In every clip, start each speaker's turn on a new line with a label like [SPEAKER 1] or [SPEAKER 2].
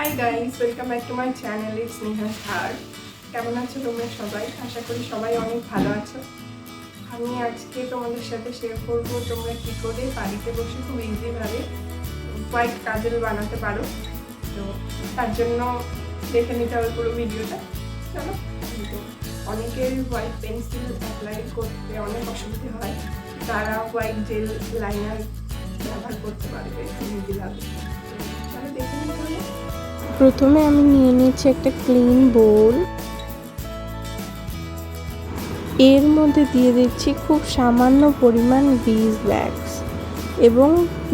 [SPEAKER 1] High guys, welcome back to my channel. It's Neha's heart. কেমন আছো তোমরা সবাই? আশা করি সবাই অনেক ভালো আছো। আমি আজকে তোমাদের সাথে শেয়ার করবো তোমরা কী করে বাড়িতে বসে খুব ইজিভাবে হোয়াইট কাজল বানাতে পারো। তো তার জন্য দেখে নিতে হবে পুরো ভিডিওটা। চলো। অনেকের হোয়াইট পেন্সিল অ্যাপ্লাই করতে অনেক অসুবিধা হয়, তারা হোয়াইট জেল লাইনার ব্যবহার করতে পারবে ইজিভাবে। চলো দেখে নিতে হবে।
[SPEAKER 2] প্রথমে আমি নিয়ে নিচ্ছি একটা ক্লিন বোল। এর মধ্যে দিয়ে দিচ্ছি খুব সামান্য পরিমাণ বীজ ওয়্যাক্স এবং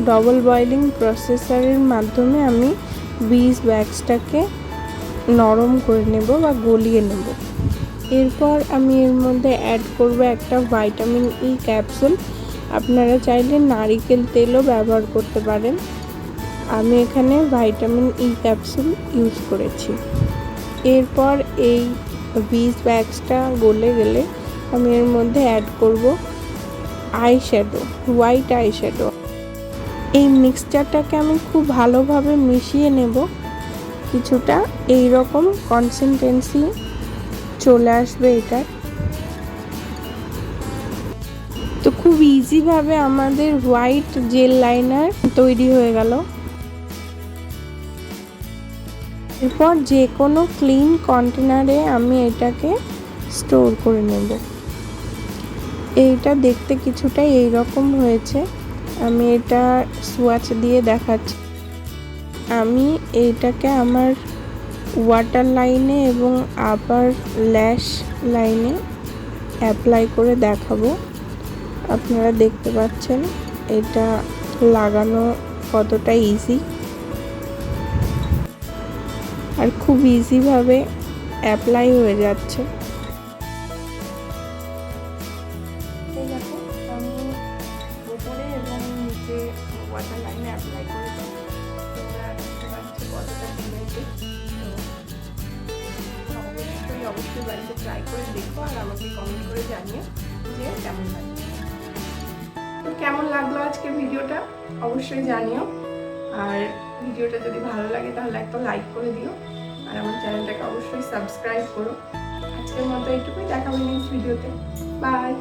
[SPEAKER 2] ডবল বয়েলিং প্রসেসরের মাধ্যমে আমি বীজ ওয়্যাক্সটাকে নরম করে নেব বা গলিয়ে নেব। এরপর আমি এর মধ্যে অ্যাড করব একটা ভিটামিন ই ক্যাপসুল। আপনারা চাইলে নারিকেল তেলও ব্যবহার করতে পারেন। আমি এখানে ভিটামিন ই ক্যাপসুল ইউজ করেছি। এরপর এই বীজ ওয়্যাক্সটা গলে গেলে আমি এর মধ্যে অ্যাড করব eye shadow, white eye shadow. এই মিক্সচারটাকে আমি খুব ভালোভাবে মিশিয়ে নেব। কিছুটা এই রকম কনসিস্টেন্সি চলে আসবে এটার। তো খুব ইজিভাবে আমাদের হোয়াইট জেল লাইনার তৈরি হয়ে গেল। এরপর যে কোনো ক্লিন কন্টেনারে আমি এটাকে স্টোর করে নেব। এইটা দেখতে কিছুটা এই রকম হয়েছে। আমি এটা সুয়াচ দিয়ে দেখাচ্ছি। আমি এইটাকে আমার ওয়াটার লাইনে এবং আপার ল্যাশ লাইনে অ্যাপ্লাই করে দেখাবো। আপনারা দেখতে পাচ্ছেন এটা লাগানো কতটা ইজি, আর খুব ইজিভাবে অ্যাপ্লাই হয়ে যাচ্ছে।
[SPEAKER 1] এই দেখো, আমি উপরে এবং নিচে ওয়াটার লাইনে অ্যাপ্লাই করেছি। তোমরা দেখতে পাচ্ছ কতটা ডিমেন্টেড। তো অবশ্যই বাড়িতে ট্রাই করে দেখো আর আমাকে কমেন্ট করে জানিও যে কেমন লাগে। তো কেমন লাগলো আজকের ভিডিওটা অবশ্যই জানিও। আর ভিডিওটা যদি ভালো লাগে তাহলে একটা লাইক করে দিও আর আমার চ্যানেলটাকে অবশ্যই সাবস্ক্রাইব করো। আজকের মতো এইটুকুই, দেখা হবে নেক্সট ভিডিওতে। বাই।